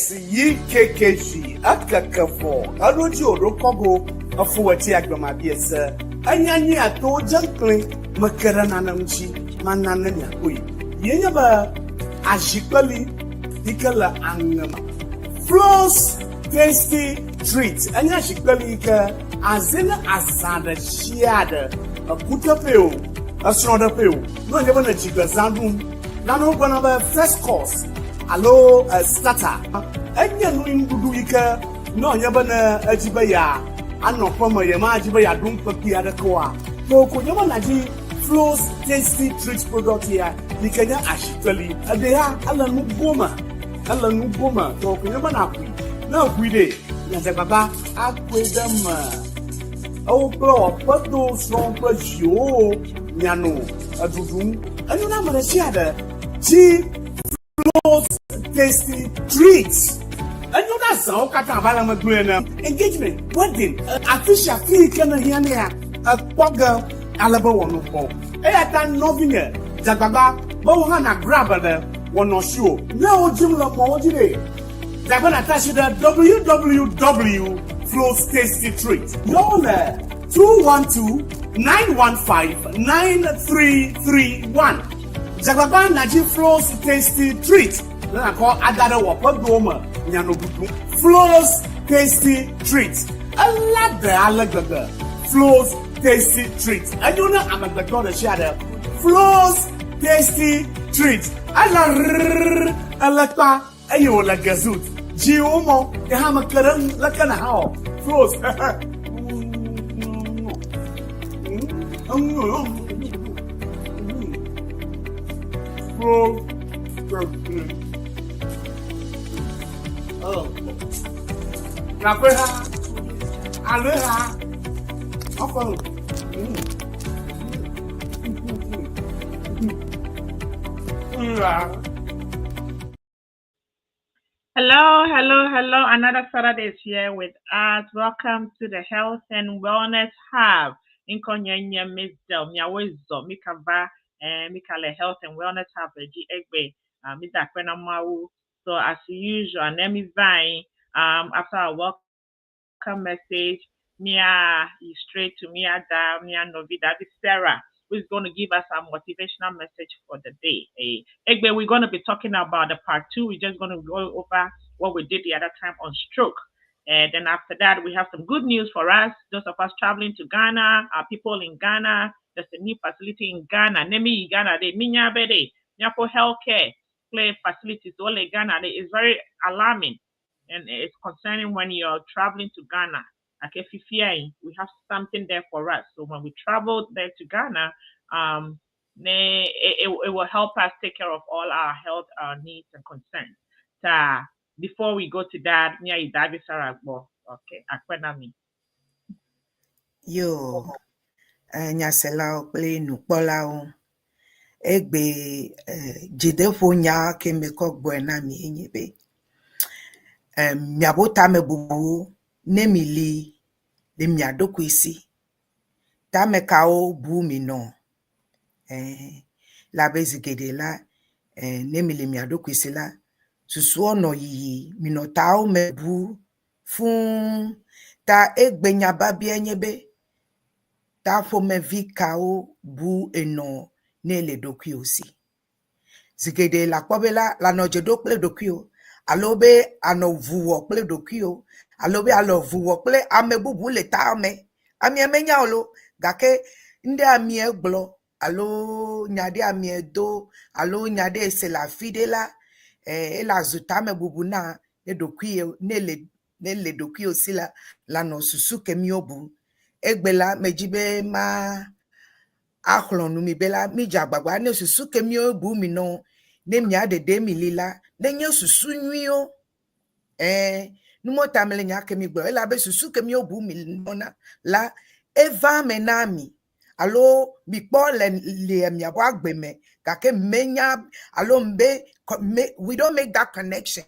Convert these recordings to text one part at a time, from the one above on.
KKG akakafo aroji orokogo afuwati agbamabiesa anyanyi ato jankle makarana namchi manana nyakoi yenya ba ajikali dikala angama Flo's tasty treat anya ajikali ka azena azada shiada akutapeo asronda no nyeba na jigazandum nano gonna ba first course allo starter anya no ngudu ika no nyeba na ajibaya anokoma yema ajibaya dum papi adakwa so ko nyeba na ji Flo's tasty treat product here nikanya ashitali adeya ala nu goma to ko nyeba na ku na ku de na ze baba akwedama o pro pado strong pajio nyano adudum anu na mara shiada ji Flo's tasty treats anu na sa o kata bala magbuena engagement wedding official fee kana hiane ya akwaga alaba wono po ta novinga jagaba bo hana grab the wono show na o jimla mo o jire jagaba tashi da www.Flo's tasty treats Lola 212-915-9331 Jagaba Naji Flo's tasty treat. Then I call Adada Wapadoma Nyanobutu. Flo's tasty treat. I like the Flo's tasty treat. I don't know I'm the god of shadow. Flo's tasty treat. I like ayo la gazut. Jiomo, the hamakaran lakana how. Flo's oh, Rapeha, Aleha, Hello. Another Saturday is here with us. Welcome to the Health and Wellness Hub. Inkonyenya Mizdel, Miawezo, Mikava, and Mikale Health and Wellness Hub, G Egbe, Midakwena Mau. So as usual, Nemi Vine, after our welcome message, Mia straight to Mia Da, Mia Novida, Sarah, who's going to give us a motivational message for the day. Egbe, we're going to be talking about the part 2. We're just going to go over what we did the other time on stroke. And then after that, we have some good news for us. Those of us traveling to Ghana, our people in Ghana, there's a new facility in Ghana. Nemi Ghana, the Minyabede, Nyapo Healthcare Play facilities, all in Ghana. It's very alarming. And it's concerning when you're traveling to Ghana. Okay, we have something there for us. So when we travel there to Ghana, it will help us take care of all our health needs and concerns. So before we go to that, okay, Akwenami. Yo, nyasela okple nukpola o. Egbe jidefo nya kemeko gbuena mi enyebe. Miabota mebubu nemili de miadoku isi. Tame kao bu mi no. La bezigede la nemili miadoku isi la. Susuo no yi minotao mebu fun ta egbe nyaba bi enyebe. Ta fo me vi kao bu eno nele doku osi. Zigede la kwabela la noje dokle doku alobe anovuwo ple doku alobe alovuwo ple amebubu le ta ame ami emenya olo gake nde ami eglo alo nyade ami edo alo nyade se la fidela la zuta mebubu na ne doku nele doku osi la no susu kemi obu egbela mejibe ma ahlonu mi bela mi jagbagba ne susu kemi obu mi no ne mi ade mi lila ne nye susu nwio numo tamele nya kemi gbo ela be susu kemi obu mi nona la eva menami alo mi po le mi abo agbeme kake menya alo mbe we don't make that connection.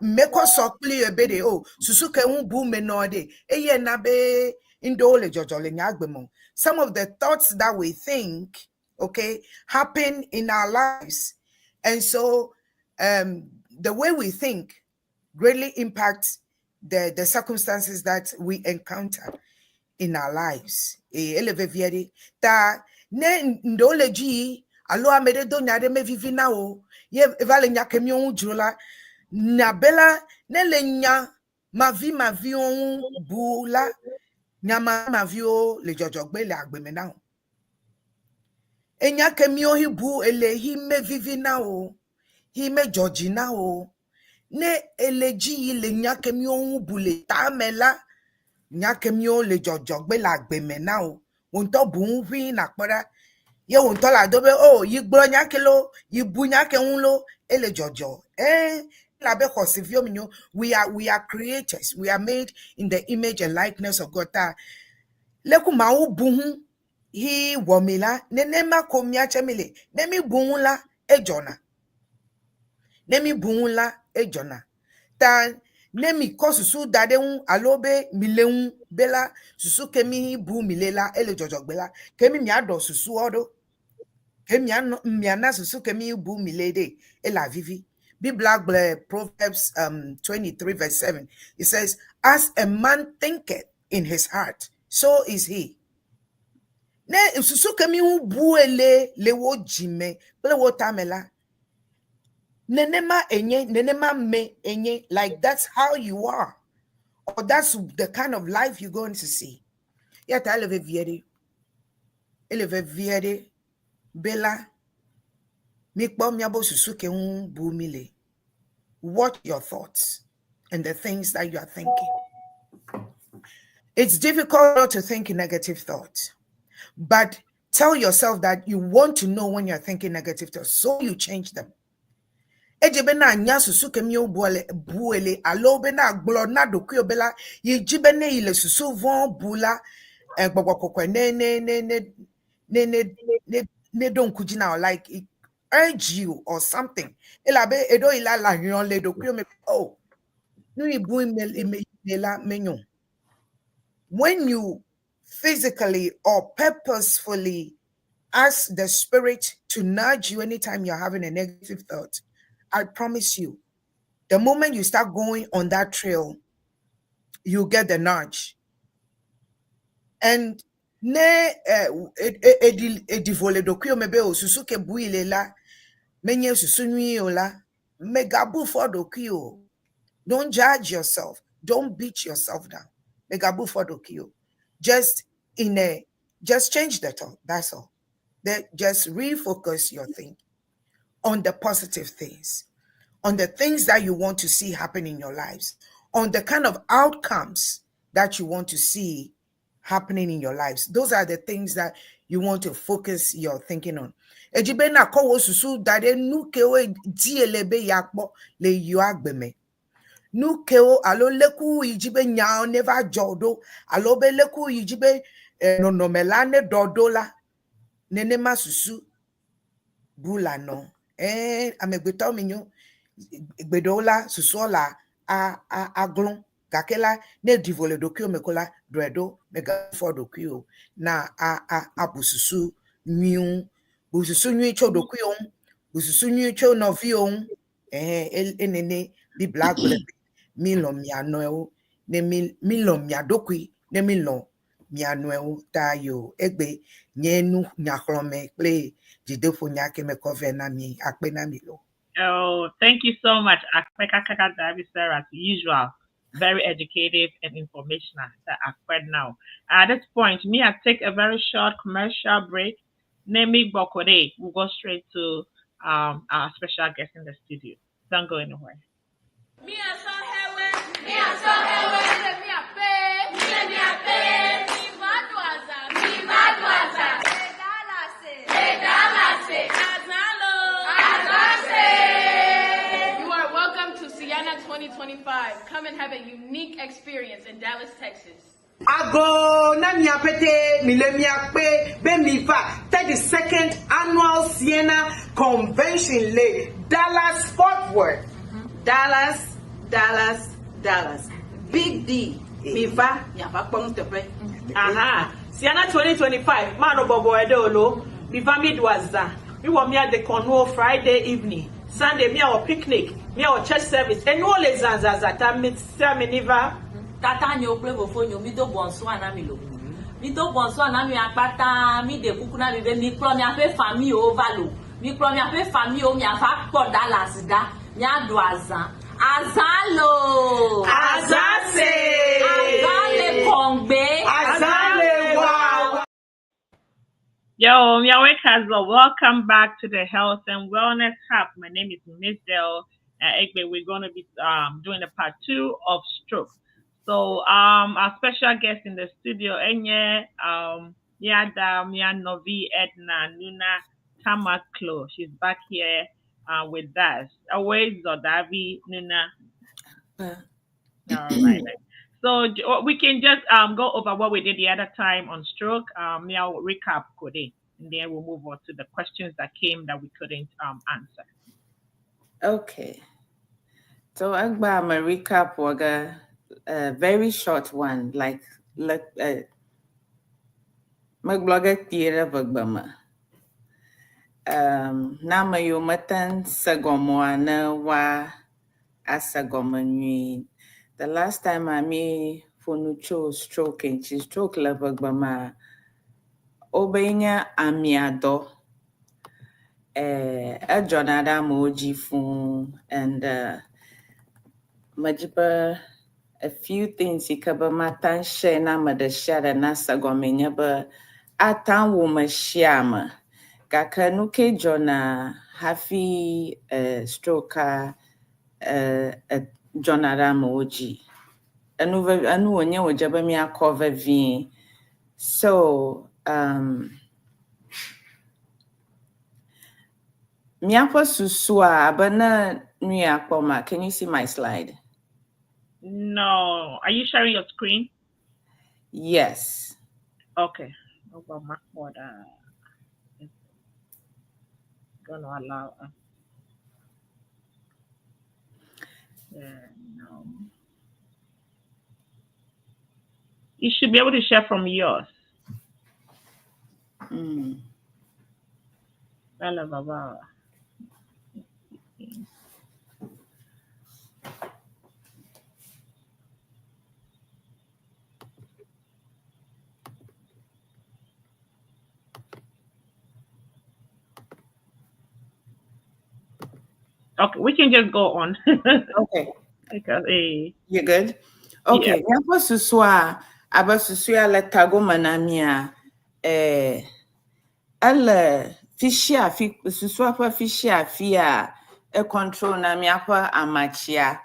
Make us so clear bede susu ke bu me no de eye na be indole jojole nyagbemo. Some of the thoughts that we think, okay, happen in our lives. And so the way we think greatly impacts the circumstances that we encounter in our lives. Elevevieri ta ne ndoleji alo amede do nyade me vivi na o ye evale nya kemi on jula na bela ne le nya ma vi on bula nya ma vi o le jojogbe le agbeme na o enya kemi o hibu ele hi me vivi na o hi me joji na o ne eleji le nya kemi on bule ta mela nyakemio le jojogbe la gbeme na o wonto bu hwi na kpora ye wonto la dobe o yi gbro nyakelo yi bu nyakenlo ele jojo la be khosivio minyo we are creators, we are made in the image and likeness of God ta leku ma u bu hu hi womila nenema komia chemile nemi bu la ejona nemi bu la ejona ta nemi ko susu dadehun alobe milehun bela susu kemi bu milela ele jojogbela kemi mi ado susu odo kemi miana susu kemi bu milede ela vivi Bible Proverbs 23 verse 7 it says as a man thinketh in his heart so is he ne susu kemi bu ele lewo jime bele wo tamela nenema enye nenema me enye like that's how you are or that's the kind of life you're going to see. Yet I eleve viere bela mikbo miabo susuke bu mile. Watch your thoughts and the things that you are thinking. It's difficult not to think negative thoughts, but tell yourself that you want to know when you're thinking negative thoughts, so you change them. Ejebe na anya susu kemi buele alobe na glo na dokuyo bela yijibe ne ile susu von bula gbogbo ne don kujina like it urge you or something elabe edo ila la yon le dokuyo me oh no ibu la menyon. When you physically or purposefully ask the spirit to nudge you anytime you're having a negative thought, I promise you, the moment you start going on that trail, you get the nudge. And ne edivole dokuyo mebe o susuke buile la menye susunwi ola megabu for dokuyo. Don't judge yourself. Don't beat yourself down. Megabu for dokuyo. Just change the thought. That's all. Just refocus your thinking on the positive things, on the things that you want to see happen in your lives, on the kind of outcomes that you want to see happening in your lives. Those are the things that you want to focus your thinking on. Ejibe na kowo susu dade nukewe dielebe yakbo le yuagbeme. Nukeo alo leku ijibe nyao never jodo alobe leku ijibe no melane dodola nenema susu bula no amegbeto minyo gbedola susola aglon kakela ne divole dokyo mekola dredo mega for dokyo na abususu nyu bususu nyu cho dokyo bususu nyu cho novio enene bi black milon miano ne milon miadokwi ne milon miano tayo egbe nyenu nyakrome ple jidefo nyake me cover mi akpe na mi lo. Oh, thank you so much, Akpeka Davi sir, as usual. Very educative and informational that I've read now. At this point, I take a very short commercial break. Nemi Bokode, we'll go straight to our special guest in the studio. Don't go anywhere. You are welcome to Sienna 2025. Come and have a unique experience in Dallas, Texas. Ago na miapete milemiakpe bemifa 32nd annual Sienna Convention le Dallas Fort Worth. Dallas. Big D. Mifa nyapa tepe. Aha. Sienna 2025. Mano bobo edolo. Mifa midwaza. We were me at the Cornwall Friday evening. Sunday, me our picnic, me our church service. And all les zanzazata, me niva. Tata nyo play before you, me do bonso anamilo. Me do bonso anami apata, me de kukuna me mi klo mi ape famille ovalo. Mi klo mi ape famille o mi afa po Dallas da. Mi ado azan. Azalo. Azase. Azale kongbe. Azale wow. Yo, Miawe Kazo, welcome back to the Health and Wellness Hub. My name is Miss Del Egbe. We're going to be doing a part 2 of stroke. So our special guest in the studio, Enye, Yada, Mia Novi, Edna, Nuna, Tamaklo. She's back here with us. Always Zodavi, Nuna. All right. So we can just go over what we did the other time on stroke. I'll recap today, and then we'll move on to the questions that came that we couldn't answer. Okay. So I'm a recap waga a very short one, like my blogger theater bagbama. Nama yomatan sagomoana wa asagomani. The last time I made fonucho stroke and she stroke bagbama obenya amiado. A Jonada Moji phone and Majiba a few things he cover matan shena madashara nasa gomenya ba atan woman shiama kakanuke jona hafi stroke Jonada Moji anu onye wajaba mi cover v so Miapa susua abana nuya. Can you see my slide? No. Are you sharing your screen? Yes. Okay. Gonna allow. No. You should be able to share from yours. Baba. Okay, we can just go on. Okay. Because You're good? Okay. Miapa susua abasusuya letago manamia ele fishia fi susua pa fishia fia control na miapa amachia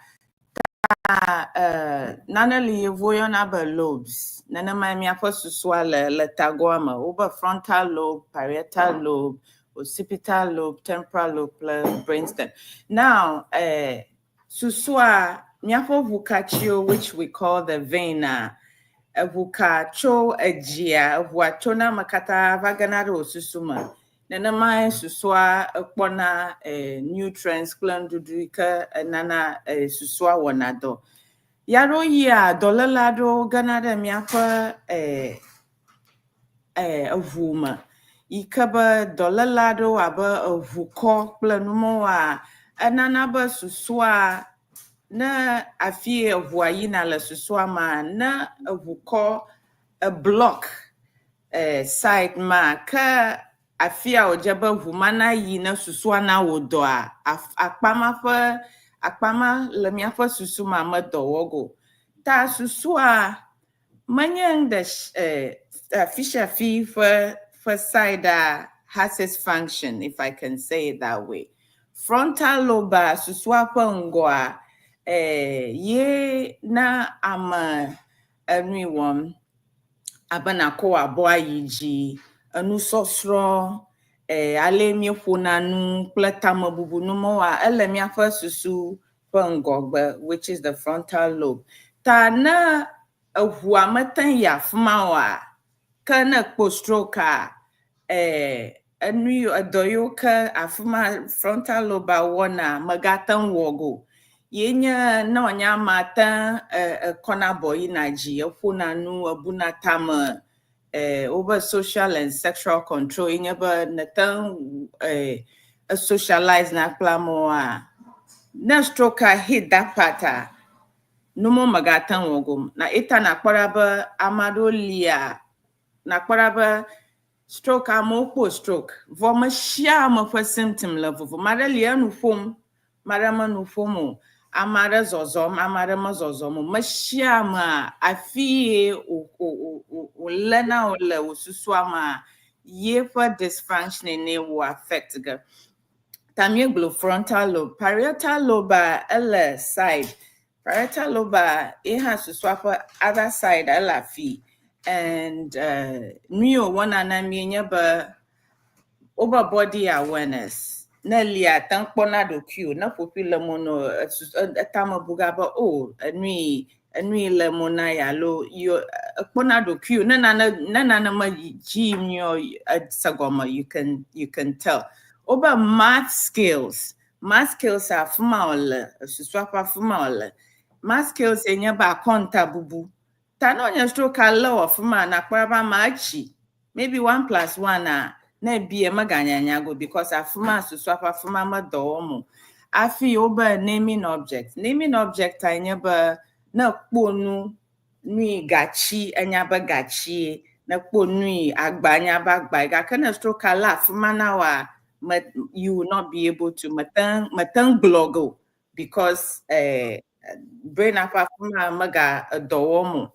nana li voyon aba lobes nana ma miapa susua letago ama over frontal lobe, parietal lobe, occipital lobe, temporal lobe, brainstem. Now susua miapa vukachio, which we call the vena vukacho ejia vuacho na makata vaganaro susuma nana mai susua pona nutrients glandudrika nana susua wanado yaro ya dolalado ganada miapa avuma ikaba dolalado aba vuko planumo wa nana ba susua na afie voyi na la susua ma na vuko a block side ma ka afia ojaba vumana yi na susua na wodo a akpama le miafa susuma madowogo ta susua manyang the fisher fee for side has its function, if I can say it that way. Frontal lobe susua pangwa ye na ama anyone abanako aboa yiji anu sosro alemi funanu platama bubu no moa elemia susu pangogba, which is the frontal lobe. Ta na ahuamatan ya fmawa kana postroka anu adoyoka afuma frontal lobe wona magatan wogo yenya na onya mata kona boy naji afuna nu abuna tama over social and sexual control yenya ba natan socialize na plamo na stroke hit that part no more magatan wogum na ita na kwaraba amado lia na kwaraba stroke amokpo stroke voma shia ma for symptom level mara lia no fom mara ma no fomo amara zozom amara ma zozom mashia ma afie o lena o le osusu ama ye for dysfunction ne will affect ga tamye glo frontal lobe parietal lobe ele side parietal lobe it has to swap other side ele fi and mio one anamie ba over body awareness na lia tankpona do q na popular mono tama buga ba anui le mona ya lo yo pona do q na ma gym yo sagoma you can tell over math skills are fumaole swapa fumaole math skills enya ba konta bubu tanonya stroke low fuma na kwaba machi maybe 1 + 1 na bie maganya go because afuma suswapa afuma madomo afi oba naming object anya ba na kponu nui gachi anya ba gachi na kponu agbanya ba agba ga kana stroke ala afuma na wa you will not be able to matan blogo because brain afuma maga domo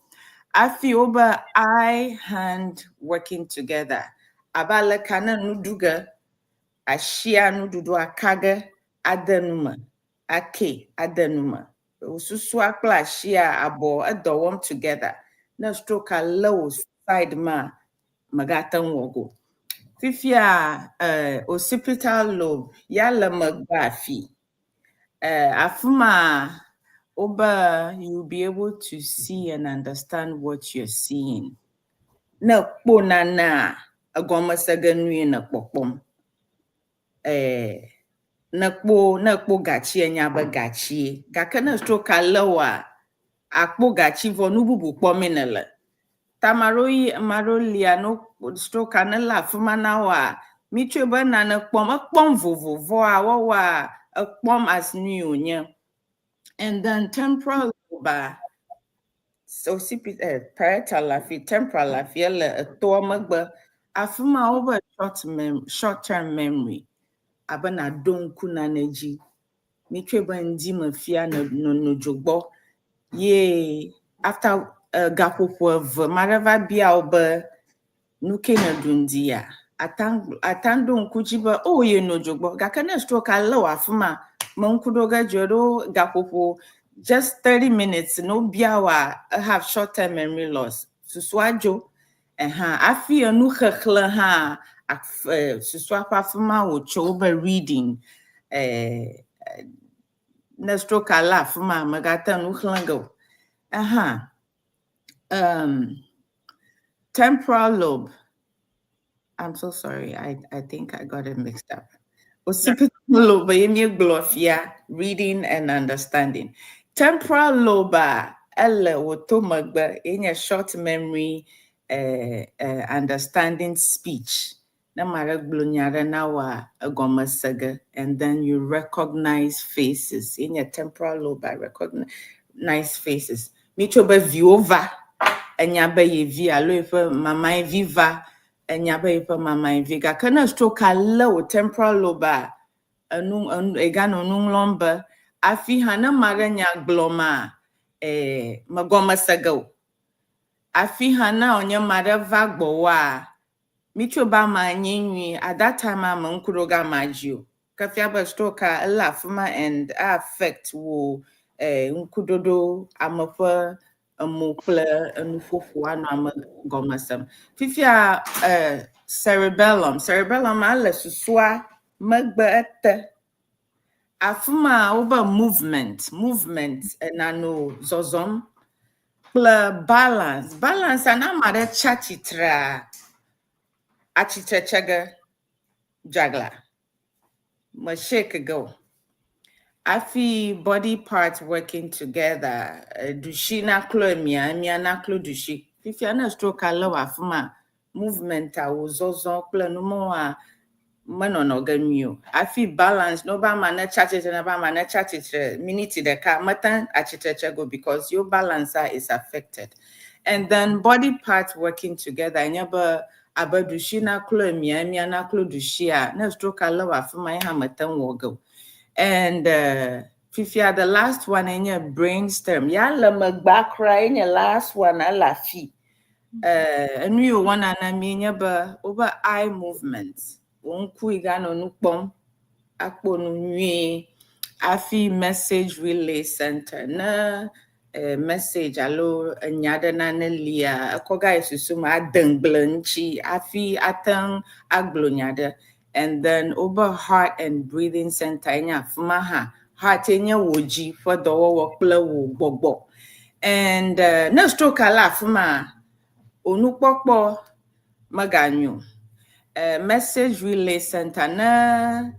afi oba eye hand working together abala kana nuduga ashia nududu akaga adanuma ake adanuma ususu akla ashia abo adowom together na stroke a low side ma magatan wogo fifia occipital lobe yala magbafi afuma oba you'll be able to see and understand what you're seeing na kpona na agoma saganui na kpokpom na kpo gachi anya ba gachi gakana stroke lawa akpo gachi vo nububu kpominele marolia no stroke na la fuma na wa mitwe ba na kpom vovovo wa kpom as new nya and then temporal lobe so parietal lafi temporal lafi to magba afuma over short term memory abana donku na neji mitwe bandi mafia no jogbo ye after gapopo of marava bia oba nuke na dundia atando nkujiba ye no jogbo gakana stroke allow afuma mankudoga joro gapopo just 30 minutes no biawa have short term memory loss suswajo afi anu khkhla ha suswapa afuma wo choba reading na stroke ala afuma magata nu khlango temporal lobe. I'm so sorry. I think I got it mixed up. Occipital lobe, reading and understanding. Temporal lobe, short memory, understanding speech. And then you recognize faces. In your temporal lobe, I recognize faces. Michoba viova, enyaba yevi alo ife mama viva, enyaba ife mama viga. Kana stroke low temporal lobe, egano nunglomba, afi hana maranya gloma, magoma sago. Afi hana onye mara vagbo wa. Michoba ma nyinwi at that time I'm unkuroga majio. Kafiaba stroke la fuma and affect wo unkudodo amafa amopla anufofu anama gomasam. Fifia cerebellum ala suswa magba afuma over movement nano zozom balance anamara chachitra achichachaga jagla mashake go afi body parts working together dushi na klo mia na klo dushi fifi na stroke alo afuma movement a wozozo klo no mo a mano ganyo. I feel balance no ba mana chat na ba mana chat minute the car matan go because your balance is affected. And then body parts working together. Nyaba abadushi na klo miya na klo dushia na stroke alawa for my hamatan wogo. And Fifia, the last one in your brainstem. Yala magbakra in your last one ala fi. And we one and I mean over eye movements. Won't kuigano nukbom. Akpo nunye. Afi message relay center na message alo nyada na lia akoga isusuma adengblanchi afi atang aglonyada. And then over heart and breathing center nya fumaha heart nya woji for the workpla wo bobo. And no stroke ala fuma onukpokpo maganyo. Message relay center na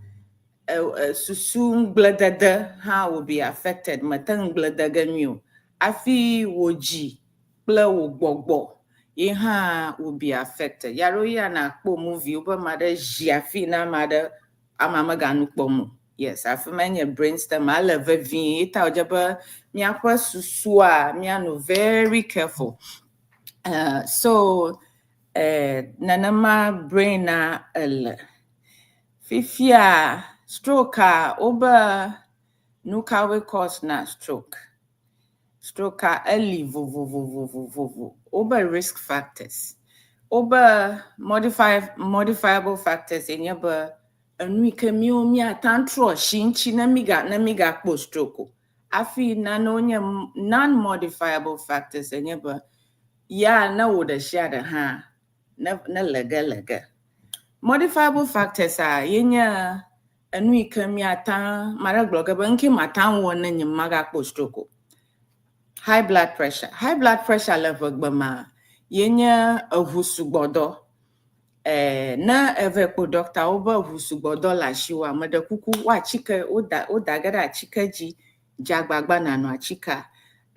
susung bladada ha will be affected matang bladaga new afi woji bla wo gbogbo ye ha will be affected yaro ya na kpo movie oba mother jiafi na mother amama ganu kpomu yes afi manya brainstem ala vavin ita ojaba mi akwa susua mi anu very careful so nanama brain na Fifia stroke oba nuka we cause na stroke. Stroke early oba risk factors. Oba modifiable factors in yaba anwika mi atantro shinchi na miga po stroke. Afi na nonya non-modifiable factors in yaba ya na woda shada ha na lega. Modifiable factors are yenya anui kamiata maragloga banki matan one maga stroke. High blood pressure. High blood pressure level bama yenya avusubodo. Na evepo doctor over avusubodo la shiwa madakuku wa chika oda gara chika ji jagbagba na no chika.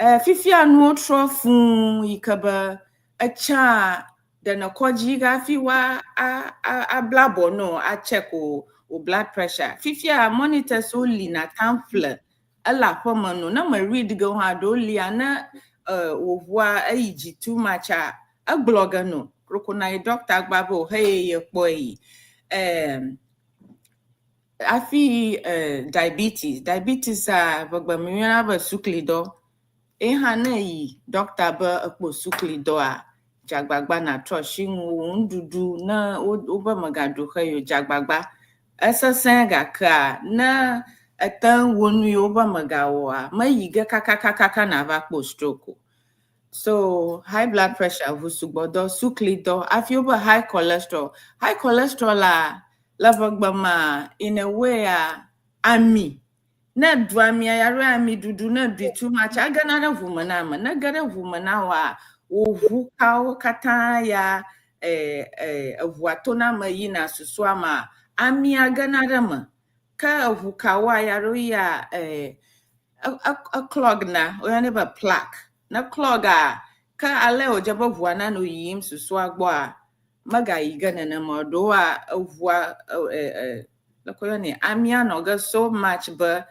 Fifia no trofun yikaba acha then a koji gafi wa a blabo no a check o blood pressure. Fifia monitors only na tamfle a la no na ma read go ha do liana wa age too much a blogger no rokona doctor babo hey boy afi diabetes bagba mi ba suklido na yi doctor ba akpo suklido jagbagba na trushin ndudu na oba magado hayo jagbagba asasan ga na atan wonu oba magawo mayiga kaka na vakpo stroke. So high blood pressure vusugbodo suklido afi oba high cholesterol lavagbama in a way ami na duami ayaro ami dudu na du too much agana na vumana na gara vumana wa ovu kao kata ya avuatona mayi na susu ama ami agana ma ka ovu kawa ya roya a clog na o ya neba plaque na clog ka ale ojaba vuana no yim susu agbo maga igana na modo ovua lakoyo ni ami anoga so much but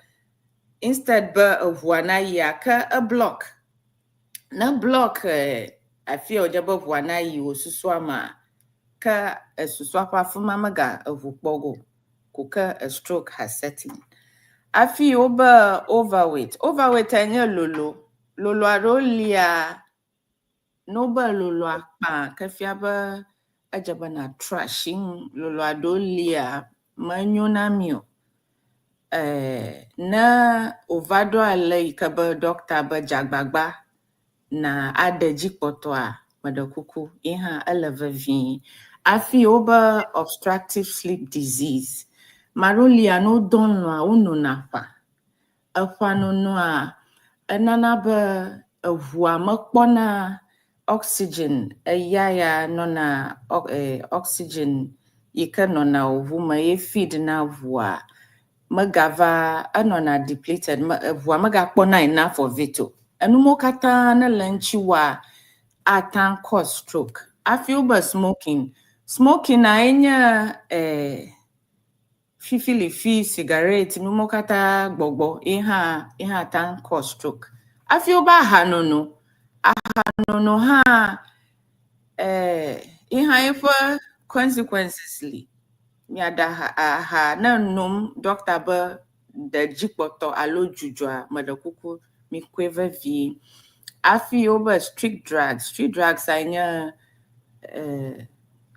instead ba vuana ya ka a block na block I feel jabo wana yi osuswa ma ka suswa pa fuma maga avukpogo kuka a stroke has setting. I feel overweight anya lolo arolia noba lolo akpa ka fiaba ajaba na trashing lolo adolia manyo na mio na ovado ale ikaba doctor ba jagbagba na adeji potwa madakuku iha elevavin afi over obstructive sleep disease marolia no donwa unu napa afano no enana ba avua makpona oxygen yaya no na oxygen ikano na ovuma ye feed na avua magava anona depleted avua magakpona enough of it. Anumo kata na lanchi wa atan cause stroke. I feel by smoking na enya fifili cigarette numo kata gbogbo iha tan cause stroke. I feel ba hanono ha iha for consequences miada ha na num doctor ba the jikpoto alo jujwa madakuku mi kweva vi. I feel ba street drugs anya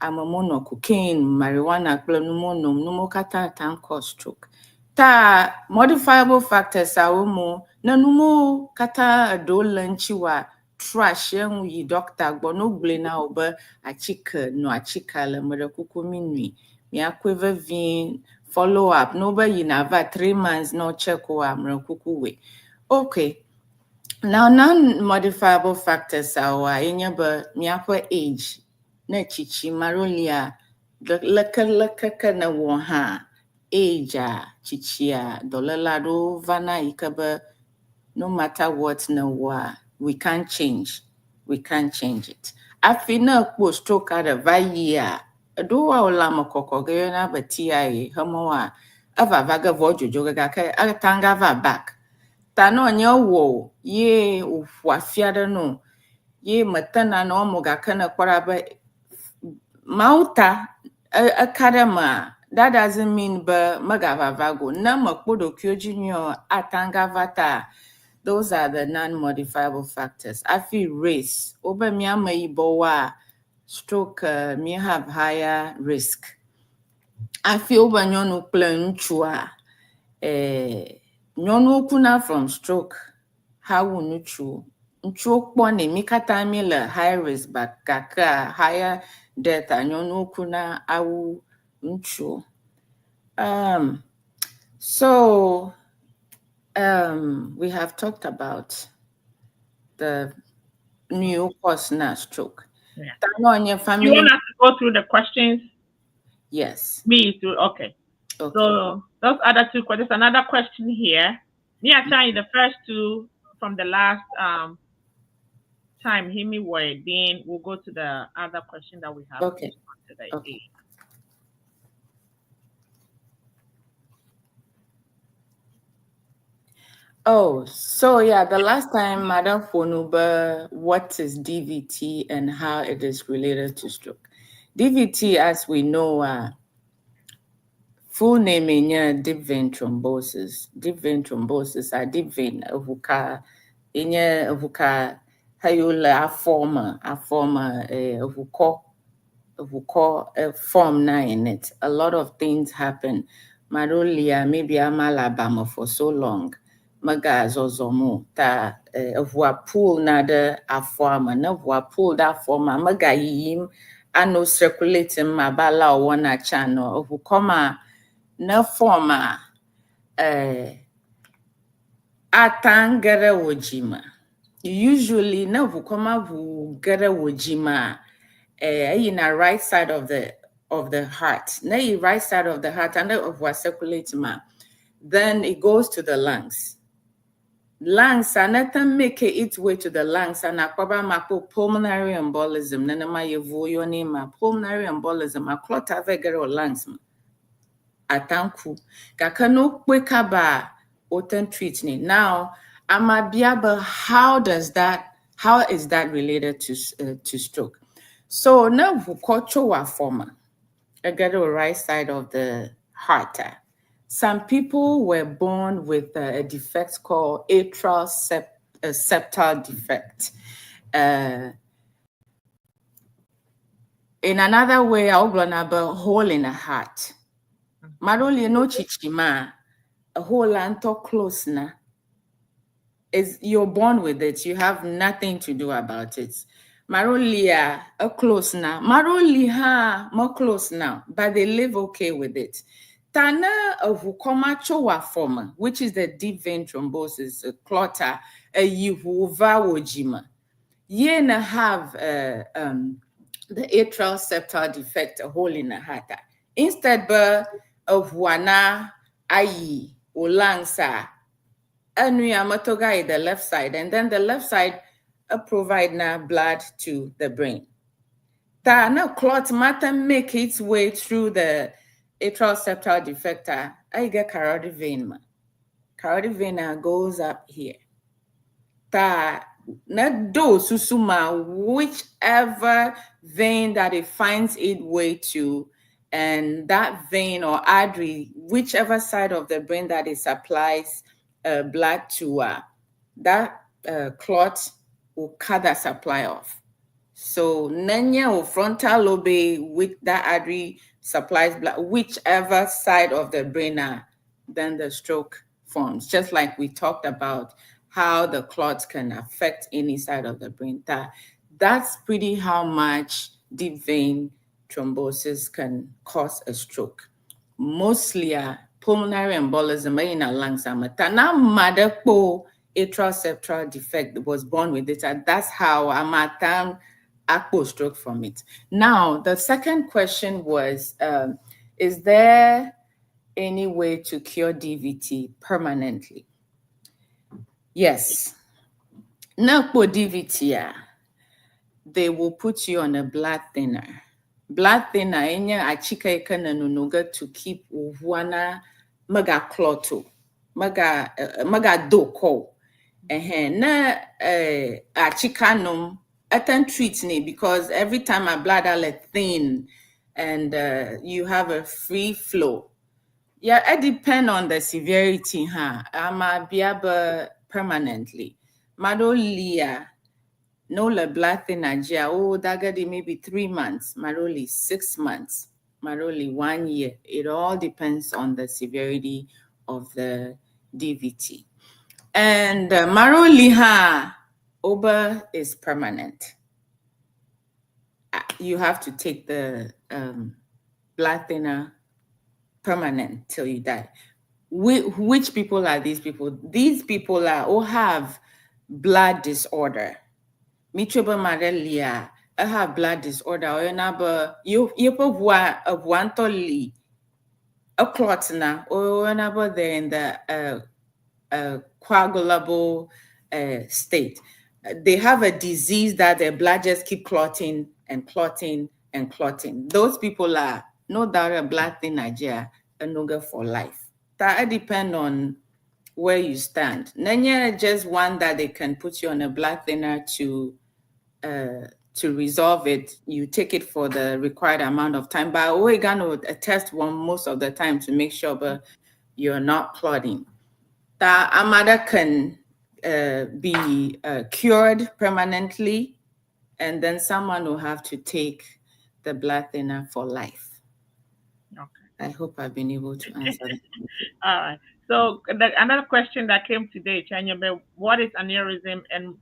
amamono, cocaine, marijuana, planomono, numokata tan cause stroke. Ta modifiable factors awomo na numo kata dolanchiwa trash yi doctor no blena oba achika no achika le madakuku minui mi akweva vin follow up no ba yinava 3 months no check wa madakuku we. Okay. Now non-modifiable factors are inyaba miapa age na chichi marolia laka na woha age chichi dolalado vana ikaba no matter what na wa we can't change it. Afina po stroke at a vaya do wa la makoko na batia hamawa ava vaga vojo joga ka atanga va back. Tano nyawo ye ufuafiada no ye matana no moga kana kwaraba mauta academa. That doesn't mean ba magava vago na makpodo junior atanga vata. Those are the non-modifiable factors. I feel race oba miama ibowa stroke may have higher risk. I feel banyono plan chua nyono kuna from stroke how nuchu pone mikata mila high risk but kaka higher death nyono kuna au nuchu. So we have talked about the new cause na stroke. Yeah. Family. You want us to go through the questions? Yes. Me too. Okay. So those other two questions. Another question here. Me, I tell you the first two from the last time. Hear me word. Then we'll go to the other question that we have. Okay. Today. Okay. Oh, so yeah, the last time Madam Fonuba, what is DVT and how it is related to stroke? DVT, as we know, full name in deep vein thrombosis. Deep vein thrombosis are deep vein avuka inye avuka hayula a form form na in it. A lot of things happen. Marolia maybe I'm Alabama for so long. Magazozomo ta avua pool na de a form na avua pool that form maga yim ano circulating mabala wana channel of koma na forma atangere wojima. Usually na vukoma vugere wojima in a right side of the heart. Na right side of the heart and of what circulates ma. Then it goes to the lungs. Lungs and make its way to the lungs and akwaba mapo pulmonary embolism. Nanama yevo name pulmonary embolism. A clot avegero lungs. Atanku. Kakano kwekaba oten treatment. Now, amabiaba, how is that related to stroke? So now vukochowa forma. I get the right side of the heart. Some people were born with a defect called atrial septal defect. In another way, I'll have a hole in the heart. Maroli no chichima, a hole anto close na. You're born with it. You have nothing to do about it. Maroli a close now. Maroli more close now, but they live okay with it. Tana of Wukomachowa forma, which is the deep vein thrombosis, a clotter, a Yuhuva wojima. Yena have the atrial septal defect, a hole in the heart. Instead of wana ayi ulangsa anuya the left side, and then the left side provide na blood to the brain. Ta na clot matter make its way through the atrial septal defect, I get carotid vein. Carotid vein goes up here. Ta na do susuma, whichever vein that it finds its way to, and that vein or artery, whichever side of the brain that it supplies blood to, that clot will cut that supply off. So nanya or frontal lobe, with that artery supplies blood, whichever side of the brain, then the stroke forms. Just like we talked about how the clots can affect any side of the brain. That's pretty how much deep vein thrombosis can cause a stroke. Mostly pulmonary embolism in a lungs. Now, mother atrial septal defect was born with it. That's how Amatan Akpo stroke from it. Now, the second question was, is there any way to cure DVT permanently? Yes. Now, for DVT, they will put you on a blood thinner. Blood thinner, enya achika ikana nunuga to keep uhuana maga cloto, maga doko. Na achika num atan treat me because every time my bladder let thin and you have a free flow. Yeah, it depends on the severity, I'ma be able permanently. Madolia, no le blood thinner, dagadi maybe 3 months, maroli 6 months, maroli 1 year. It all depends on the severity of the DVT. And maroli oba is permanent. You have to take the blood thinner permanent till you die. Which people are these people? These people all have blood disorder. Mitroba Marelia, I have blood disorder. Or another, you want to a clot now, or another there in the coagulable state. They have a disease that their blood just keep clotting and clotting and clotting. Those people are no doubt a blood thin Nigeria, a noga for life. That depend on where you stand. Nanya just one that they can put you on a blood thinner to resolve it. You take it for the required amount of time. But we're gonna test one most of the time to make sure but you're not clotting. That Amada can be cured permanently, and then someone will have to take the blood thinner for life. Okay. I hope I've been able to answer that. All right. So another question that came today, Chanyabe, what is aneurysm and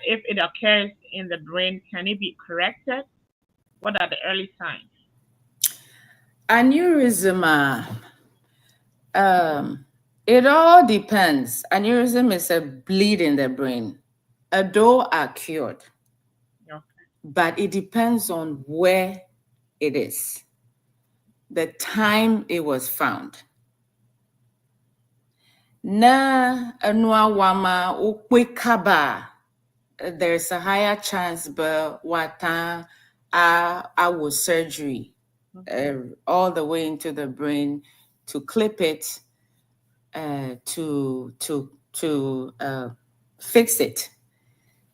if it occurs in the brain, can it be corrected? What are the early signs? Aneurysm, it all depends. Aneurysm is a bleed in the brain. Although are cured, Okay. but it depends on where it is, the time it was found. Na anua wama ukwe kaba, there's a higher chance but wata our surgery all the way into the brain to clip it to fix it.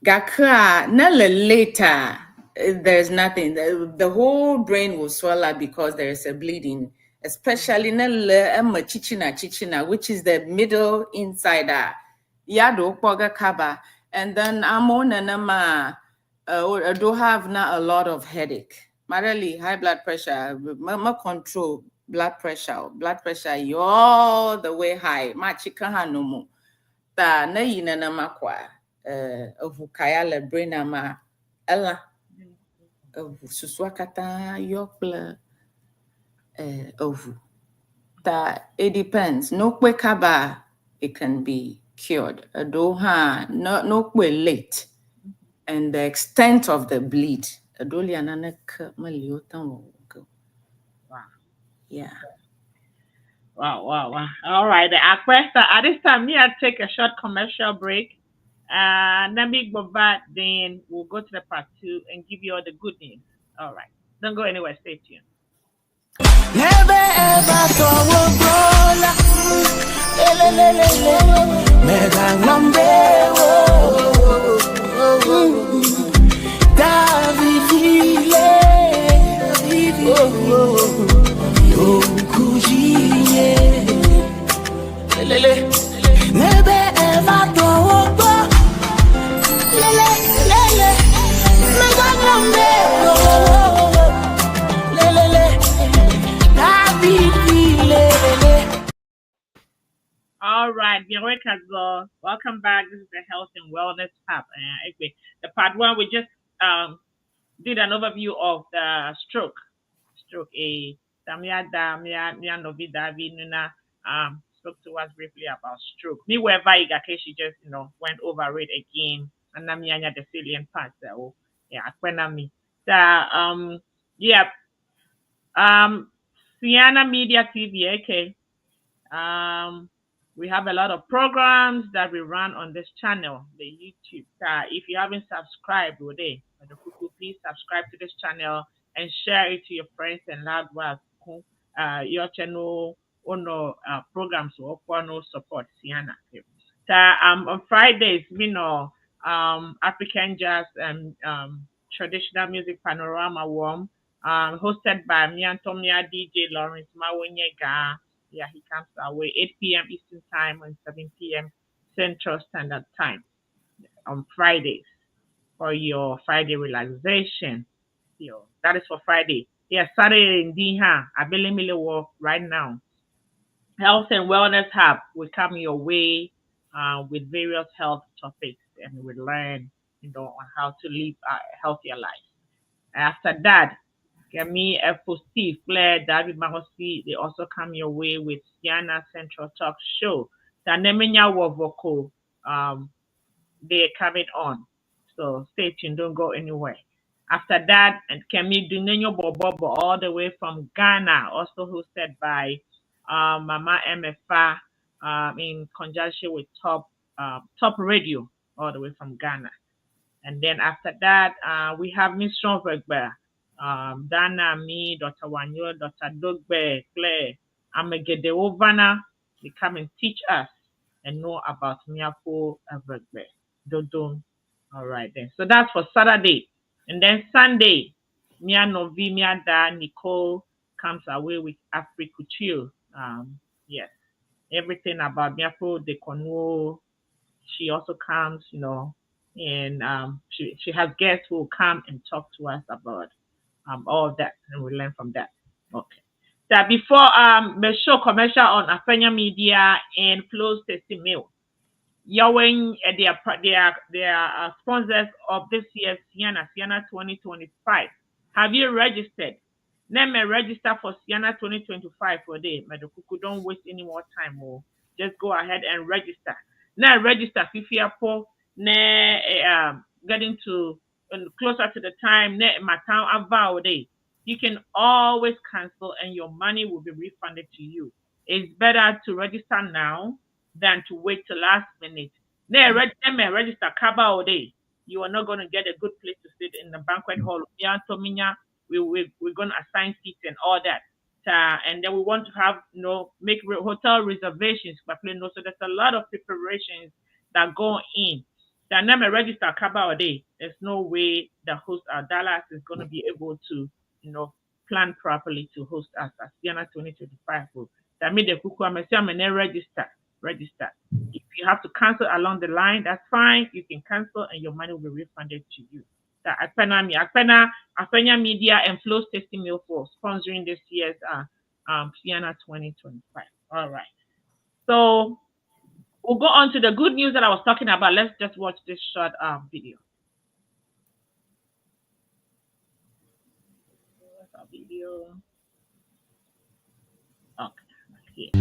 Gakra nala later there's nothing. The whole brain will swell up because there is a bleeding, especially nala chichina, which is the middle insider. Yado poga kaba. And then I'm on nama I do have not a lot of headache. Marily high blood pressure, mama control blood pressure you all the way high. Ma chika hanumu. Ta na yina nama kwa vukaya le brain ama ela suswakata yokla ovu. Ta it depends. No kwekaba it can be cured. Adoha no kwe late. And the extent of the bleed. Wow. Yeah. Wow. All right. Aquesta, at this time, me, I'll take a short commercial break. Then we go back, then we'll go to the part 2 and give you all the good news. All right. Don't go anywhere. Stay tuned. Never ever thought gola. Mega ngombe Davivile Okujiye Never ever thought Mega ngombe All right, welcome back. This is the Health and Wellness Hub. The part one, we just did an overview of the stroke. Stroke A. Spoke to us briefly about stroke. Me where she just went over it again, and now the salient parts. Me. Sienna Media TV. Okay. We have a lot of programs that we run on this channel, the YouTube. If you haven't subscribed, please subscribe to this channel and share it to your friends and loved ones. Your channel programs will no support Sienna. On Fridays, African jazz and traditional music panorama warm, hosted by Miantomia DJ Lawrence Mawonyega. Yeah, he comes our way 8 p.m. Eastern Time and 7 p.m. Central Standard Time on Fridays for your Friday relaxation. That is for Friday. Yeah, Saturday in Diha, Abelemile right now. Health and Wellness Hub will come your way with various health topics, and we learn, on how to live a healthier life. After that, Kemi Efo Steve, Claire, David Mahosi, they also come your way with Sienna Central Talk Show. Tanemenya Wovoko, they're coming on. So stay tuned, don't go anywhere. After that, and Kemi Dunenyo Bobobo, all the way from Ghana, also hosted by Mama MFA in conjunction with Top Radio, all the way from Ghana. And then after that, we have Miss Schomberg, Dana, me, Dr. Wanyo, Dr. Dogbe, Claire, Amegede Ovana. They come and teach us and know about Miapo Evergbe. Dodon. All right then. So that's for Saturday. And then Sunday, Mia Novi, Mia Da, Nicole comes away with Afri Couture. Yes. Everything about Miapo de Konuo. She also comes, and she has guests who will come and talk to us about all of that, and we learn from that. Okay. That before the show commercial on Afenya Media and Flows Testimonial, Yawing they are sponsors of this year's Sienna 2025. Have you registered? Let me register for Sienna 2025 for day. Madokuku, don't waste any more time. Just go ahead and register. Now register if you are getting to closer to the time my town about day. You can always cancel and your money will be refunded to you. It's better to register now than to wait till last minute. Now register Kaba day. You are not going to get a good place to sit in the banquet hall. We're going to assign seats and all that. And then we want to have, make hotel reservations. So there's a lot of preparations that go in. The name register Kaba day. There's no way the host Dallas is going to be able to, plan properly to host us at Sienna 2025. That means the Kuku register. If you have to cancel along the line, that's fine. You can cancel and your money will be refunded to you. Afenya Media and Flows Testimonial for sponsoring this year's Sienna 2025. All right. So we'll go on to the good news that I was talking about. Let's just watch this short video. Okay.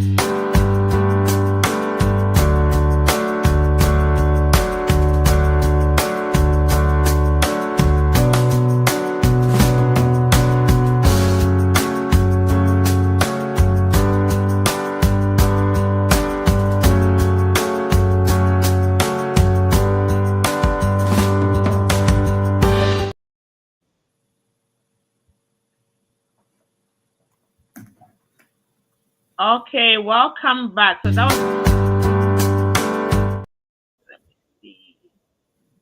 Okay, welcome back. So that was. Let me see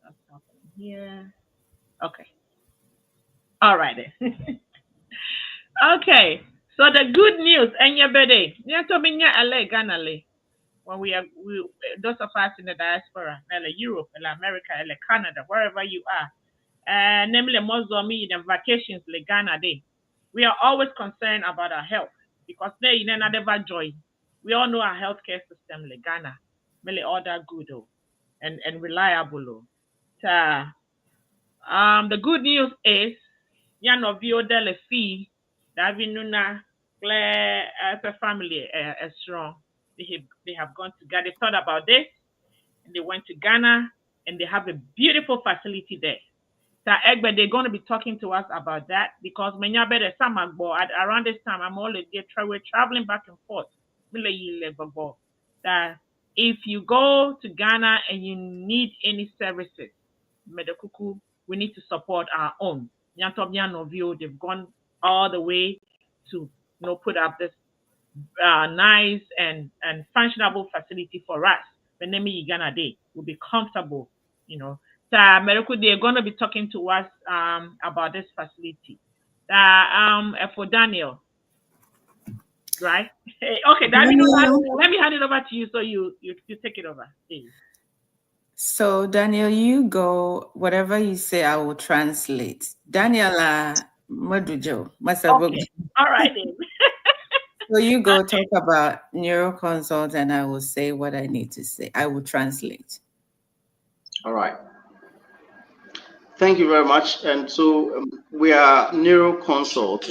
what's happening here. Okay. All right then. Okay. So the good news, and your birthday. Yeah, to me, yeah, Ghana, when we those of us in the diaspora, Europe, America, Canada, wherever you are, namely Mozomi, the vacations, Ghana Day, we are always concerned about our health because they in another joy. We all know our healthcare system, Ghana, really all that good and reliable. So, the good news is, yan of you the fee that we know now, clear as a family strong. They have gone to Ghana. They thought about this, and they went to Ghana, and they have a beautiful facility there. So, Egbe, they're going to be talking to us about that because when you're better, around this time, I'm already we're traveling back and forth. That if you go to Ghana and you need any services, Medakuku, we need to support our own. Nyantobia Novio, they've gone all the way to put up this nice and functionable facility for us. When Nemi Ghana Day will be comfortable. So Medaku, they're gonna be talking to us about this facility. For Daniel, right? Okay, Daniel, let me hand it over to you so you take it over, please. So Daniel, you go, whatever you say, I will translate. Daniela Madujo, Okay. All right then. So you go talk about Neuroconsult and I will say what I need to say. I will translate. All right. Thank you very much. And so we are Neuroconsult,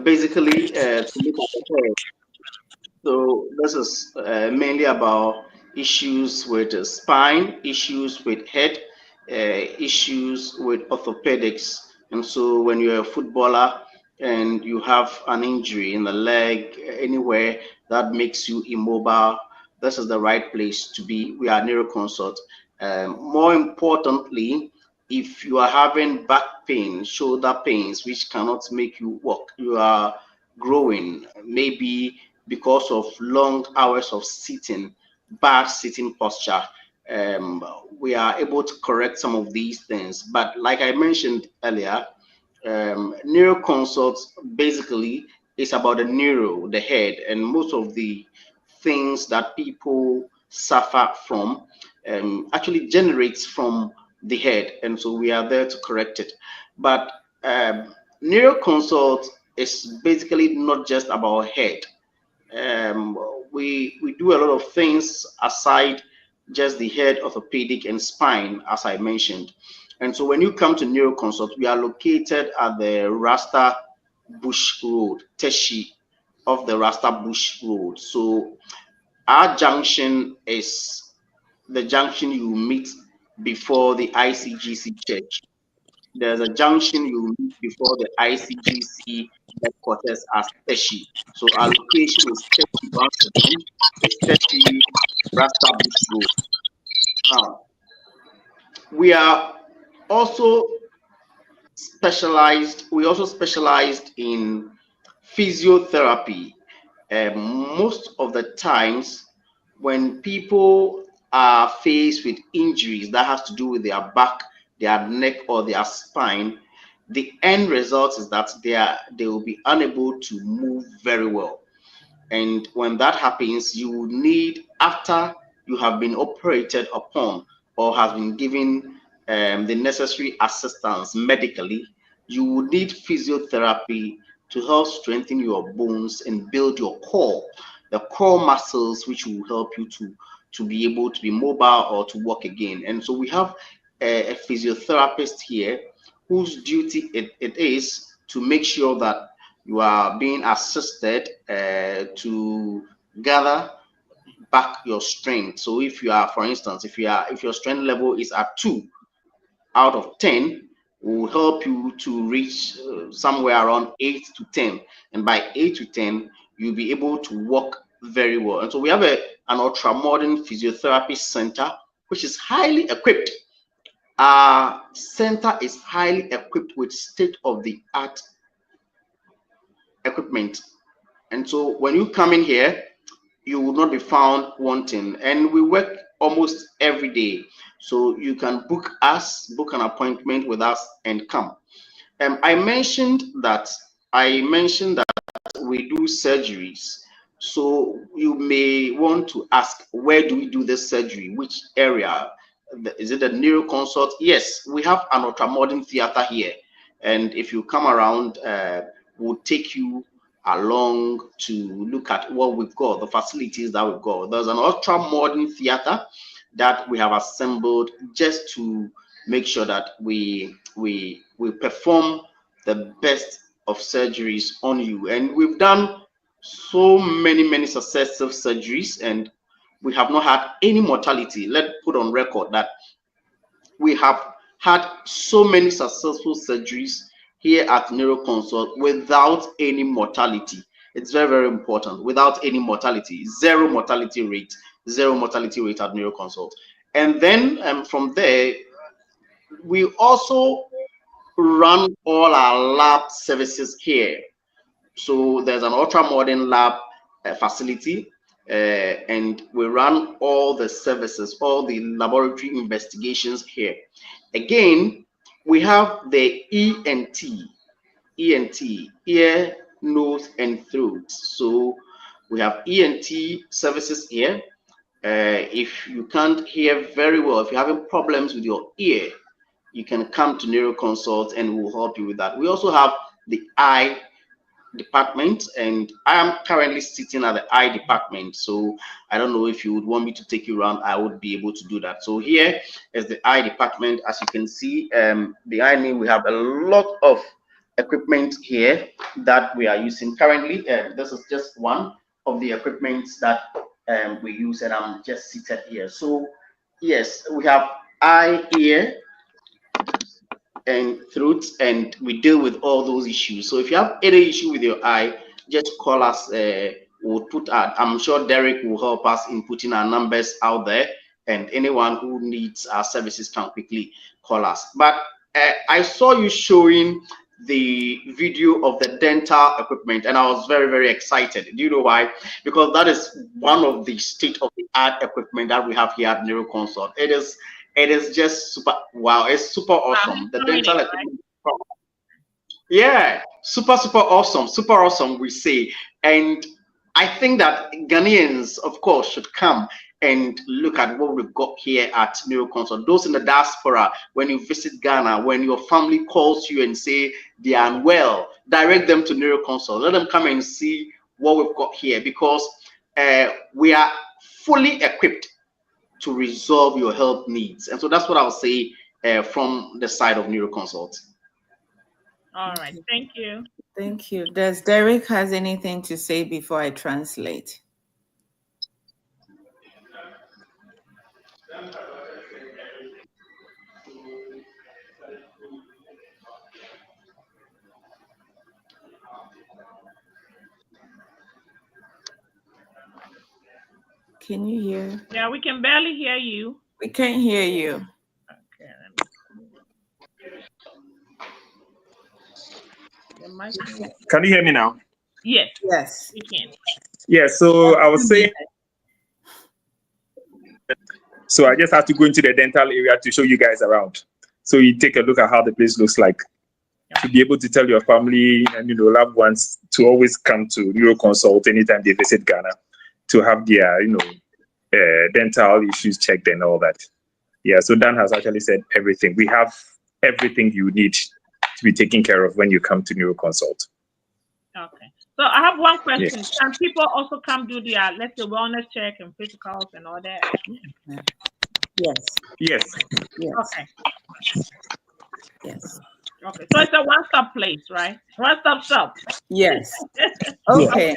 basically to look at the head. So this is mainly about issues with the spine, issues with head, issues with orthopedics. And so when you're a footballer and you have an injury in the leg, anywhere that makes you immobile, this is the right place to be. We are Neuroconsult. More importantly, if you are having back pain, shoulder pains, which cannot make you walk, you are growing, maybe because of long hours of sitting, bad sitting posture. We are able to correct some of these things. But like I mentioned earlier, Neuroconsult basically is about the neuro, the head, and most of the things that people suffer from actually generates from the head, and so we are there to correct it. But Neuroconsult is basically not just about head. We do a lot of things aside just the head, orthopedic, and spine, as I mentioned. And so when you come to Neuroconsult, we are located at the Rasta Bush Road, Teshi of the Rasta Bush Road. So our junction is the junction you meet before the ICGC church. There's a junction you meet before the ICGC headquarters as Teshi. So our location is Teshi once again. It's Teshi Rasta Bush Road. Now, we are also specialized in physiotherapy. Most of the times when people are faced with injuries that has to do with their back, their neck, or their spine, the end result is that they will be unable to move very well. And when that happens, you will need, after you have been operated upon or has been given the necessary assistance medically, you will need physiotherapy to help strengthen your bones and build your core, the core muscles, which will help you to be able to be mobile or to walk again. And so we have a physiotherapist here whose duty it is to make sure that you are being assisted to gather back your strength. So if you are, for instance, if your strength level is at 2 out of 10, will help you to reach somewhere around 8 to 10, and by 8 to 10 you'll be able to walk very well. And so we have an ultra modern physiotherapy center which is highly equipped. Our center is highly equipped with state-of-the-art equipment. And so when you come in here, you will not be found wanting. And we work almost every day. So you can book an appointment with us and come. I mentioned that we do surgeries. So you may want to ask, where do we do this surgery? Which area? Is it a Neuroconsult? Yes, we have an ultramodern theater here. And if you come around, we'll take you along to look at what we've got, the facilities that we've got. There's an ultramodern theater that we have assembled just to make sure that we perform the best of surgeries on you. And we've done so many successful surgeries, and we have not had any mortality. Let's put on record that we have had so many successful surgeries here at Neuroconsult without any mortality. It's very important. Without any mortality, zero mortality rate at Neuroconsult. And then from there, we also run all our lab services here. So there's an ultra-modern lab facility, and we run all the services, all the laboratory investigations here. Again, we have the ENT, ear, nose, and throat. So we have ENT services here. If you can't hear very well, if you're having problems with your ear, you can come to Neuroconsult and we'll help you with that. We also have the eye department, and I am currently sitting at the eye department, so I don't know if you would want me to take you around. I would be able to do that. So here is the eye department. As you can see behind me, we have a lot of equipment here that we are using currently. This is just one of the equipments that we use, and I'm just seated here. So yes, we have eye, ear, and throat, and we deal with all those issues. So if you have any issue with your eye, just call us. We'll I'm sure Derek will help us in putting our numbers out there, and anyone who needs our services can quickly call us. But I saw you showing the video of the dental equipment, and I was very excited. Do you know why? Because that is one of the state-of-the-art equipment that we have here at Neuroconsult. It is just super. Wow, it's super awesome. The dental equipment. Yeah, super awesome, we say. And I think that Ghanaians, of course, should come and look at what we've got here at Neuroconsult. Those in the diaspora, when you visit Ghana, when your family calls you and say they are unwell, direct them to Neuroconsult. Let them come and see what we've got here, because we are fully equipped to resolve your health needs. And so that's what I'll say from the side of Neuroconsult. All right, thank you. Thank you. Does Derek has anything to say before I translate? Can you hear? Yeah, we can barely hear you. We can't hear you. Okay, Can you hear me now? Yes. Yes. We can. Yeah, so I was saying, so I just have to go into the dental area to show you guys around. So you take a look at how the place looks like, to be able to tell your family and loved ones to always come to Neuroconsult anytime they visit Ghana, to have their dental issues checked and all that. Yeah, so Dan has actually said everything. We have everything you need to be taken care of when you come to Neuroconsult. Okay. So I have one question. Yes. Can people also come do their, let's say, wellness check and physicals and all that? Yes. Yes. Yes. Okay. Yes. Okay. So it's a one-stop place, right? One-stop shop. Yes. Okay.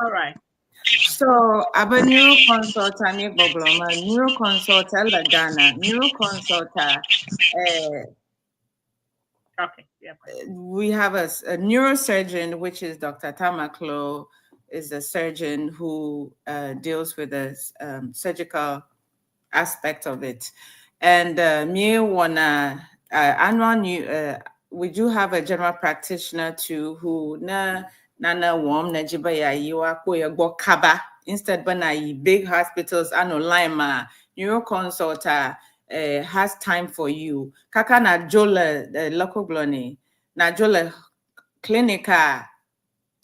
All right. So, aba Neuroconsult ani bobloma Neuroconsult la Ghana Neuroconsult Okay. Yeah. We have a neurosurgeon, which is Dr. Tamaklo, is a surgeon who deals with the surgical aspect of it. And me wanna annual we do have a general practitioner too who na Nana warm na jiba ya yiwa ko ya go kaba instead bana yi big hospitals ano lima Neuroconsult has time for you. Kaka na jola local glone na jola clinica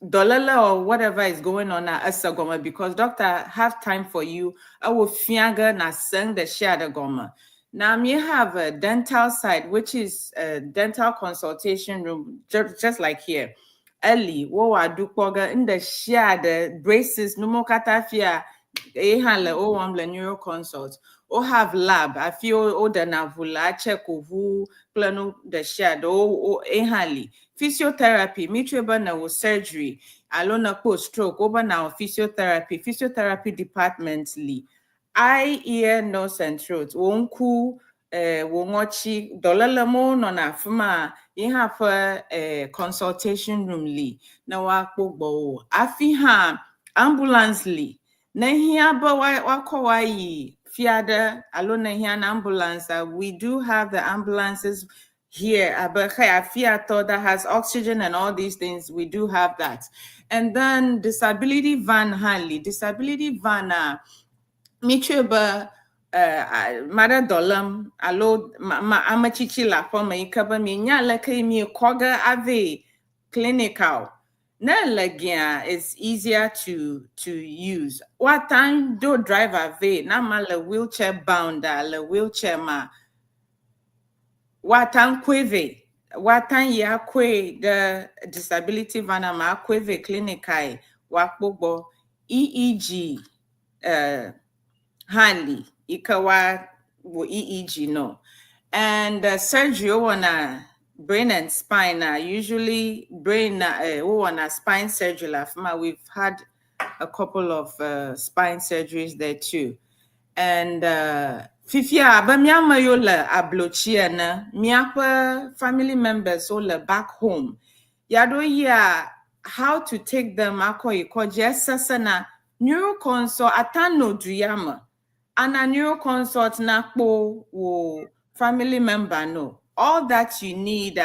dolala or whatever is going on at Asagoma because doctor have time for you. I will fianga na send the share the goma. Now me have a dental side, which is a dental consultation room, just like here. Early, wo wa do poga in the share the braces, no more katafia, handle o the Neuroconsult. O have lab, I feel o the navula check who plano the share o ehali. Physiotherapy, mitreba na surgery, alona post stroke, over now physiotherapy department li. Eye, ear, nose, and throat. Wonku, wongochi, dolalamo nona fuma, you consultation room li. Na wako bo. Afi ambulance li. Na hiya ba wako wai fiada, alona hiya an ambulance. We do have the ambulances here, Fiato that has oxygen and all these things. We do have that. And then disability van Hanley, disability van Micheba Mada Dolam, alo amachichi la forma ikaba mi nyala ke mi koga ave clinical. Na lagia is easier to use. What time do driver ve na mala wheelchair bound la wheelchair ma watan kweve watan ya kwe the disability vana ma kweve clinicai wakbobo EEG handy ikawa wo EEG no and surgery on brain and spine usually brain on spine surgery we've had a couple of spine surgeries there too. And Fifia, but miama yola ablochia na miapa family members ola back home. Yado ya how to take them ako ikoje sasana Neuroconsult atano duyama. Ana Neuroconsult na po wo family member no. All that you need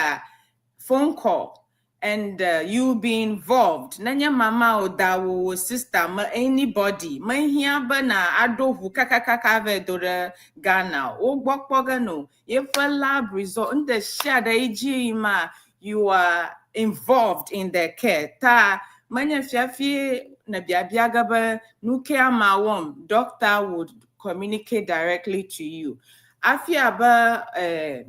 phone call. And you be involved. Nanya mama o dawo sister ma anybody. Ma hiya bana adovu kakakaka dora Ghana. O gbokpoga no. If a lab result in the share the ma you are involved in their care. Ta manya fiafi na biabiaga ba nuke ama wom. Doctor would communicate directly to you. Afia ba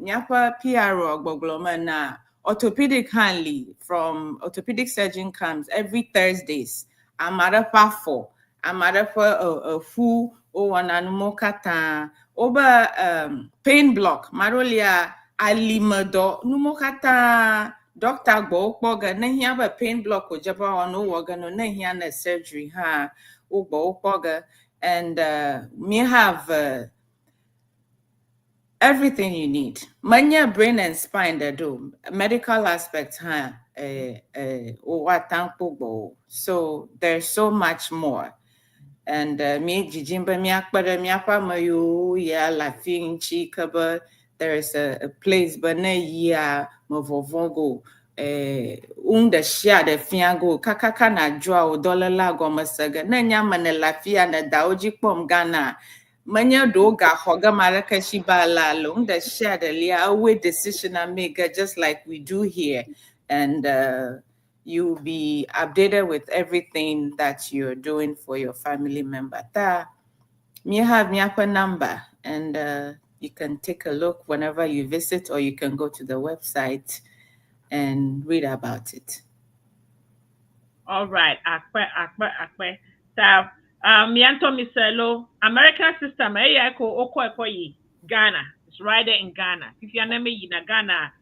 nyapa PRO gbogloma na orthopedic Hanley from orthopedic surgeon comes every Thursdays. Amara for a full or an numokata over pain block. Marolia alimado numokata doctor go boga na have a pain block or jaba on organ or na surgery ha ubo boga and me have everything you need. Manya brain and spine that do medical aspects, so there's so much more. And me jijimba miakbada miapa mayu ya la finchi kaba. There is a place but na ya mavovongo the shia de fiango kakaka na jua o dollar lago masaga na nyama na lafia na daoji pom Ghana. Manya doga hoga maraka shiba la long the share the lia away decision I make just like we do here. And you'll be updated with everything that you're doing for your family member. Me have miapa number and you can take a look whenever you visit or you can go to the website and read about it. All right, akwe. So, mianto miselo American system Ghana. It's right there in Ghana. If you're not in Ghana,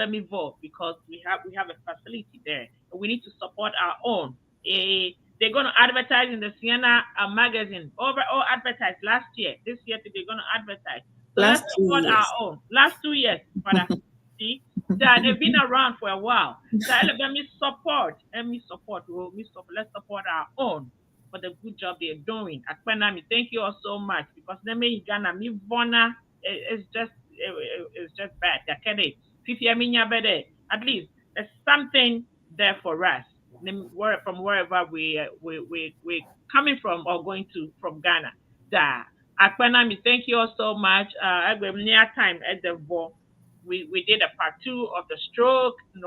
me vote because we have a facility there. We need to support our own. They're going to advertise in the Siena magazine. Overall advertised last year. This year they're going to advertise. So let's support our own. Last 2 years, father. See, they've been around for a while. So let me support. Let's support our own for the good job they're doing. Akpenami, thank you all so much because they make Ghana me bona. It's just bad. At least there's something there for us. from wherever we're coming from or going to from Ghana. Da. Akpenami, thank you all so much. Near time at the ball. We did a part 2 of the stroke, and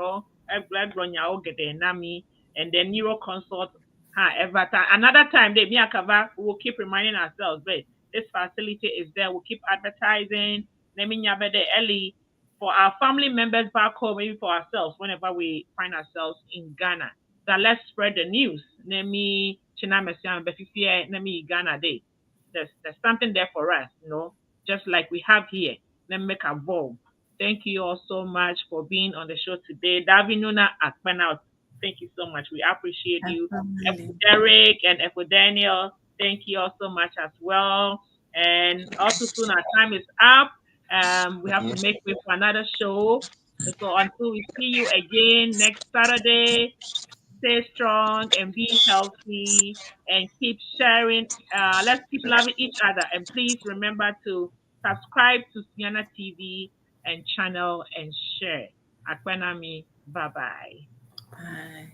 then Neuroconsult. Another time, we will keep reminding ourselves, but this facility is there. We'll keep advertising. Early for our family members back home, maybe for ourselves, whenever we find ourselves in Ghana. That let's spread the news. Ghana Day. There's something there for us, just like we have here. Let me make a vote. Thank you all so much for being on the show today. Davinuna Akpena, thank you so much. We appreciate you. Derek and Daniel, thank you all so much as well. And also soon our time is up. We have to make way for another show. So until we see you again next Saturday, stay strong and be healthy and keep sharing. Let's keep loving each other. And please remember to subscribe to Sienna TV and channel and share. Akwenami, bye-bye. Bye.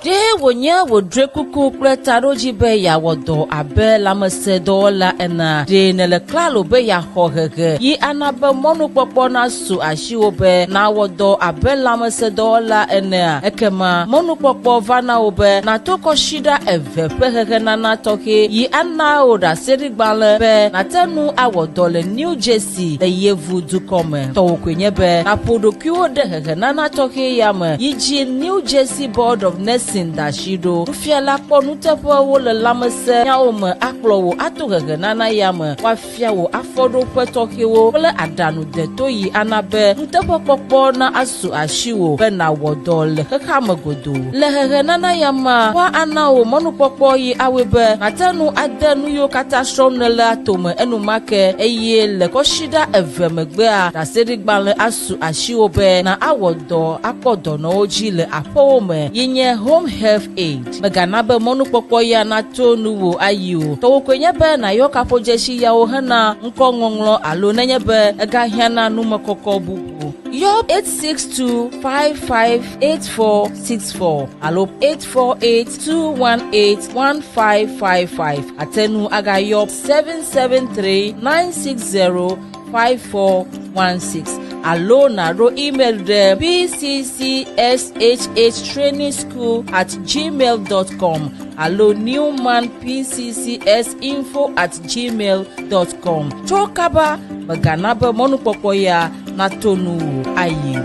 De wonya wodre kuku kple taɖodzi be yawɔ dɔ abe lãmesẽdɔwɔla ene. De ne le klalo be yaxɔ hehe yi ana be mɔnukpɔkpɔ nasu asiwo be nawɔ dɔ abe lãmesẽdɔwɔla enea. Ekema mɔnukpɔkpɔ va na wo be nato kɔsiɖa eve ƒe hehe nana tɔxɛ yi ana wo ɖaseɖigbalẽ be nate nu awɔ dɔ le New Jersey le Yevu dukɔ me. Tɔwo koe nye be naƒo ɖokuiwo ɖe hehe nana tɔxɛ ya me yi dzi New Jersey Board of Nursing Dashido. Nufiala kpɔ nuteƒewo le lãmesẽ nyawo me akplɔ wo ato hehe nana ya me woafia wo afɔɖoƒe tɔxɛwo kple aɖaŋudeto yi ana be nuteƒekpɔkpɔ na asu asi wo be nawɔ dɔ le xexea me godoo. Le hehe nana ya ma woa ana wo mɔnukpɔkpɔ yi awoe be nate nu ade nu yiwo katã srɔ̃m ne le atome enumake eye le kɔsiɖa eve megbea ɖaseɖigbalẽ asu asiwo be na awɔ dɔ akpɔ dɔnɔwo dzi le aƒewo me yi nye home health aid. Megana be mɔnukpɔkpɔ ya nato nuwo ayi o. Tɔwo koe nye be nayɔ kaƒodzesi yawo hena ŋkɔŋɔŋlɔ alo nenye be egahiãna numekɔkɔ bubu. Yɔ 862558464 alo 848-218-1555. Atenu agayɔ 773-960-5416. Alo naro email de pccshhtrainingschool@gmail.com. Alo newmanpccsinfo@gmail.com. Chokaba bagana be mɔnukpɔkpɔ ya natonu ayi.